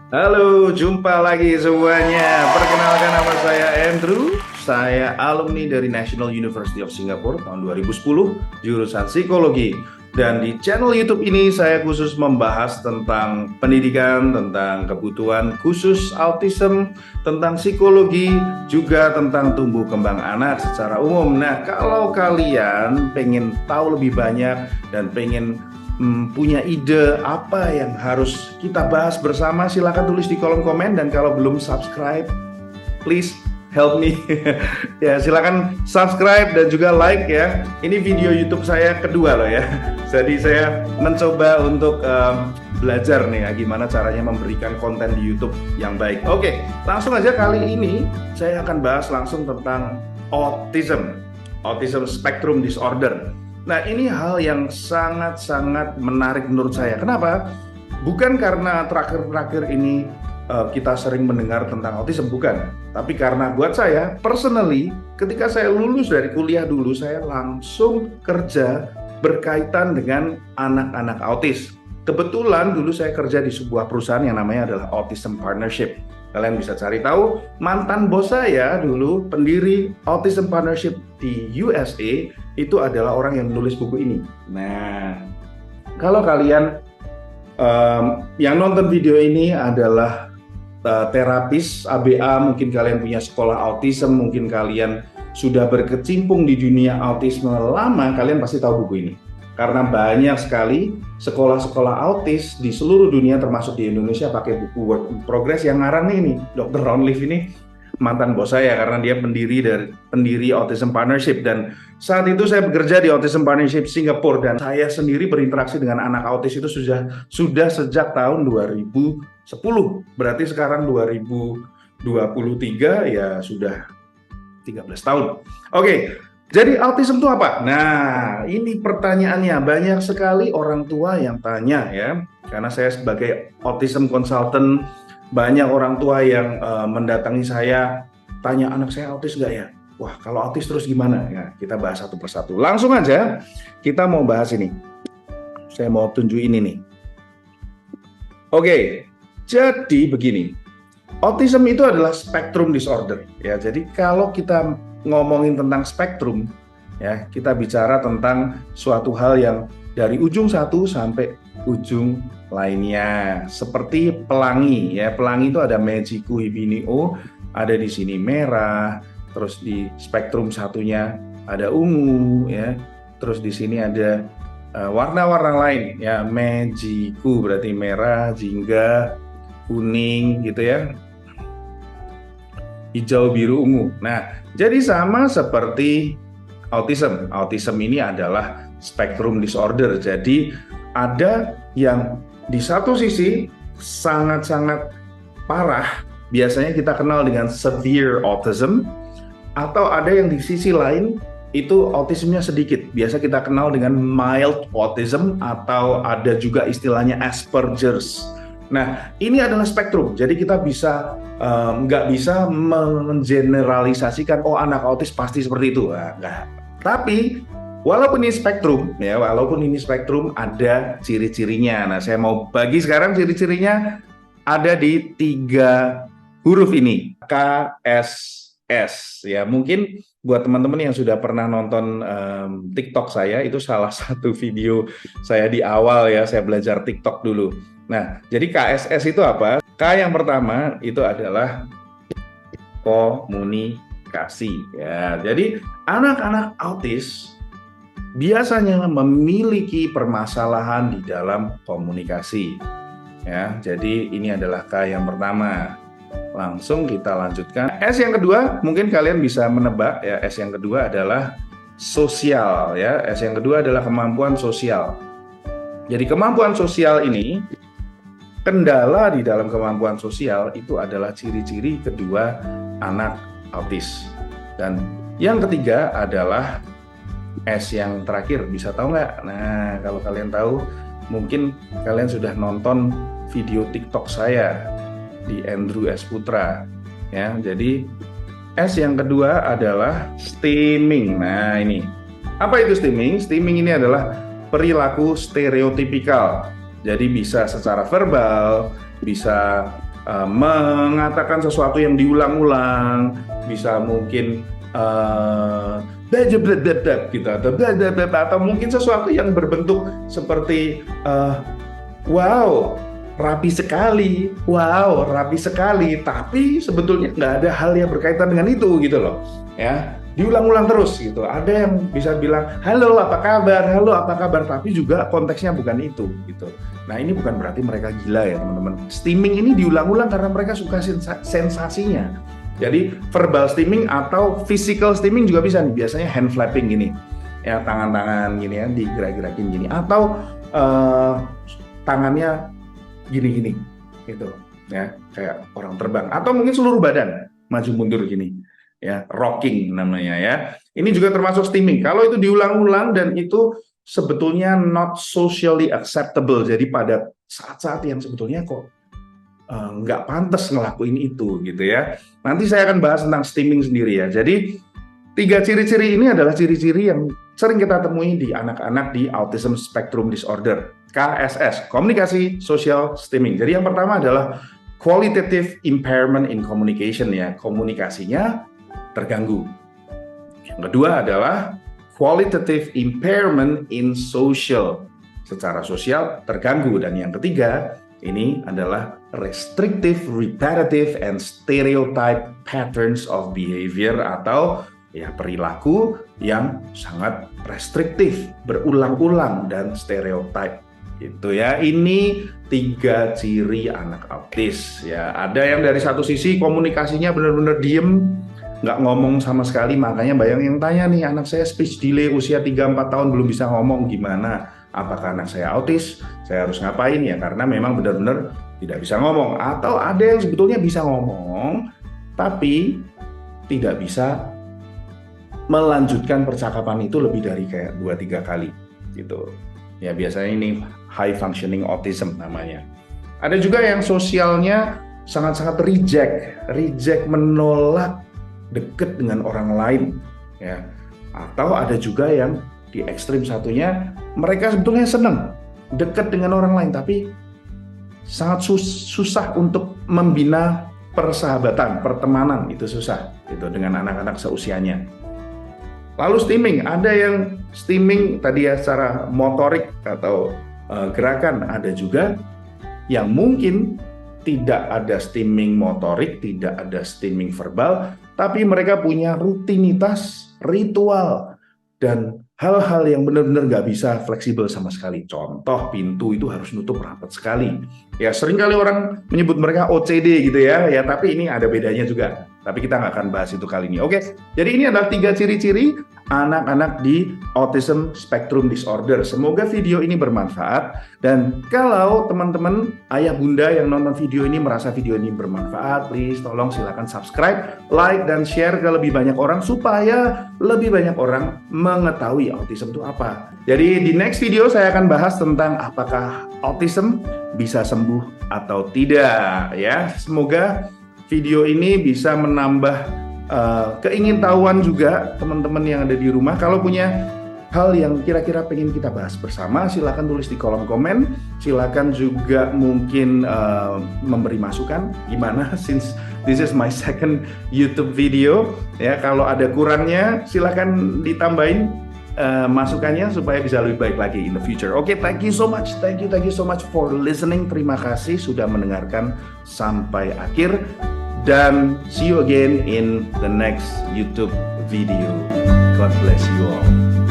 Halo, jumpa lagi semuanya. Perkenalkan, nama saya Andrew. Saya alumni dari National University of Singapore tahun 2010, jurusan psikologi. Dan di channel YouTube ini saya khusus membahas tentang pendidikan, tentang kebutuhan khusus autism, tentang psikologi, juga tentang tumbuh kembang anak secara umum. Nah, kalau kalian pengen tahu lebih banyak dan pengen punya ide apa yang harus kita bahas bersama, silakan tulis di kolom komen. Dan kalau belum subscribe, please help me. Ya, silakan subscribe dan juga like ya. Ini video YouTube saya kedua loh ya. Jadi saya mencoba untuk belajar nih ya, gimana caranya memberikan konten di YouTube yang baik. Oke, langsung aja. Kali ini saya akan bahas langsung tentang autism spectrum disorder. Nah, ini hal yang sangat-sangat menarik menurut saya. Kenapa? Bukan karena terakhir-terakhir ini kita sering mendengar tentang autism, bukan. Tapi karena buat saya, personally, ketika saya lulus dari kuliah dulu, saya langsung kerja berkaitan dengan anak-anak autis. Kebetulan dulu saya kerja di sebuah perusahaan yang namanya adalah Autism Partnership. Kalian bisa cari tahu, mantan bos saya dulu, pendiri Autism Partnership di USA, itu adalah orang yang menulis buku ini. Nah, kalau kalian yang nonton video ini adalah terapis ABA, mungkin kalian punya sekolah autism, mungkin kalian sudah berkecimpung di dunia autisme lama, kalian pasti tahu buku ini. Karena banyak sekali sekolah-sekolah autis di seluruh dunia, termasuk di Indonesia, pakai buku Work in Progress yang ngarang ini, Dr. Ron Leaf ini, mantan bos saya karena dia pendiri Autism Partnership. Dan saat itu saya bekerja di Autism Partnership Singapura, dan saya sendiri berinteraksi dengan anak autis itu sudah sejak tahun 2010. Berarti sekarang 2023, ya sudah 13 tahun. Oke, jadi autism itu apa? Nah, ini pertanyaannya. Banyak sekali orang tua yang tanya ya, karena saya sebagai autism consultant, banyak orang tua yang mendatangi saya, tanya, anak saya autis nggak ya? Wah, kalau autis terus gimana? Ya, kita bahas satu persatu. Langsung aja, kita mau bahas ini. Saya mau tunjuk ini nih. Oke, jadi begini. Autism itu adalah spectrum disorder. Ya, jadi kalau kita ngomongin tentang spektrum, ya, kita bicara tentang suatu hal yang dari ujung satu sampai ujung lainnya, seperti pelangi ya. Pelangi itu ada Magiku Hibinio, ada di sini merah, terus di spektrum satunya ada ungu ya, terus di sini ada warna-warna lain ya. Magiku berarti merah, jingga, kuning gitu ya, hijau, biru, ungu. Nah, jadi sama seperti autism. Autism ini adalah spectrum disorder. Jadi ada yang di satu sisi sangat-sangat parah, biasanya kita kenal dengan severe autism, atau ada yang di sisi lain itu autismnya sedikit, biasa kita kenal dengan mild autism, atau ada juga istilahnya Asperger's. Nah, ini adalah spektrum, jadi kita nggak bisa mengeneralisasikan, oh anak autis pasti seperti itu, nggak. Tapi walaupun ini spektrum, ada ciri-cirinya. Nah, saya mau bagi sekarang ciri-cirinya ada di 3 huruf ini, KSS. Ya, mungkin buat teman-teman yang sudah pernah nonton TikTok saya, itu salah satu video saya di awal ya, saya belajar TikTok dulu. Nah, jadi KSS itu apa? K yang pertama itu adalah komunikasi. Ya, jadi anak-anak autis biasanya memiliki permasalahan di dalam komunikasi. Ya, jadi ini adalah K yang pertama. Langsung kita lanjutkan. S yang kedua, mungkin kalian bisa menebak ya. S yang kedua adalah sosial ya. S yang kedua adalah kemampuan sosial. Jadi kemampuan sosial ini, kendala di dalam kemampuan sosial itu adalah ciri-ciri kedua anak autis. Dan yang ketiga adalah S yang terakhir. Bisa tahu nggak? Nah, kalau kalian tahu, mungkin kalian sudah nonton video TikTok saya di Andrew S. Putra. Ya, jadi S yang kedua adalah stimming. Nah, ini. Apa itu stimming? Stimming ini adalah perilaku stereotipikal. Jadi bisa secara verbal, bisa mengatakan sesuatu yang diulang-ulang, bisa mungkin gitu, atau mungkin sesuatu yang berbentuk seperti wow, rapi sekali, tapi sebetulnya nggak ada hal yang berkaitan dengan itu gitu loh, ya. Diulang-ulang terus gitu. Ada yang bisa bilang, halo apa kabar, tapi juga konteksnya bukan itu gitu. Nah, ini bukan berarti mereka gila ya teman-teman. Steaming ini diulang-ulang karena mereka suka sensasinya. Jadi verbal steaming atau physical steaming juga bisa nih. Biasanya hand flapping gini, ya, tangan-tangan gini ya, digerak-gerakin gini, atau tangannya gini-gini gitu, ya, kayak orang terbang, atau mungkin seluruh badan maju mundur gini. Ya, rocking namanya ya. Ini juga termasuk steaming. Kalau itu diulang-ulang dan itu sebetulnya not socially acceptable. Jadi pada saat-saat yang sebetulnya kok nggak pantas ngelakuin itu gitu ya. Nanti saya akan bahas tentang steaming sendiri ya. Jadi 3 ciri-ciri ini adalah ciri-ciri yang sering kita temui di anak-anak di Autism Spectrum Disorder, KSS, komunikasi sosial steaming. Jadi yang pertama adalah qualitative impairment in communication ya, komunikasinya terganggu. Yang kedua adalah qualitative impairment in social, secara sosial terganggu. Dan yang ketiga ini adalah restrictive, repetitive, and stereotype patterns of behavior, atau ya perilaku yang sangat restriktif, berulang-ulang dan stereotype gitu ya. Ini 3 ciri anak autis ya. Ada yang dari satu sisi komunikasinya benar-benar diem, nggak ngomong sama sekali, makanya yang tanya nih, anak saya speech delay usia 3-4 tahun belum bisa ngomong, gimana? Apakah anak saya autis? Saya harus ngapain ya? Karena memang benar-benar tidak bisa ngomong. Atau ada yang sebetulnya bisa ngomong tapi tidak bisa melanjutkan percakapan itu lebih dari kayak 2-3 kali gitu. Ya, biasanya ini high functioning autism namanya. Ada juga yang sosialnya sangat-sangat reject, menolak dekat dengan orang lain ya. Atau ada juga yang di ekstrim satunya, mereka sebetulnya senang dekat dengan orang lain tapi sangat susah untuk membina persahabatan, pertemanan, itu susah gitu dengan anak-anak seusianya. Lalu steaming, ada yang steaming tadi ya secara motorik atau gerakan, ada juga yang mungkin tidak ada steaming motorik, tidak ada steaming verbal, tapi mereka punya rutinitas, ritual, dan hal-hal yang benar-benar nggak bisa fleksibel sama sekali. Contoh, pintu itu harus nutup rapat sekali. Ya, seringkali orang menyebut mereka OCD gitu ya, tapi ini ada bedanya juga. Tapi kita nggak akan bahas itu kali ini. Oke, jadi ini adalah 3 ciri-ciri anak-anak di Autism Spectrum Disorder. Semoga video ini bermanfaat. Dan kalau teman-teman ayah bunda yang nonton video ini merasa video ini bermanfaat, please tolong silakan subscribe, like, dan share ke lebih banyak orang supaya lebih banyak orang mengetahui autism itu apa. Jadi di next video saya akan bahas tentang apakah autism bisa sembuh atau tidak ya. Semoga video ini bisa menambah keingintahuan juga teman-teman yang ada di rumah. Kalau punya hal yang kira-kira pengen kita bahas bersama, silakan tulis di kolom komen. Silakan juga mungkin memberi masukan gimana, since this is my second YouTube video ya. Kalau ada kurangnya silakan ditambahin masukannya supaya bisa lebih baik lagi in the future. Oke, thank you so much for listening. Terima kasih sudah mendengarkan sampai akhir. Dan see you again in the next YouTube video. God bless you all.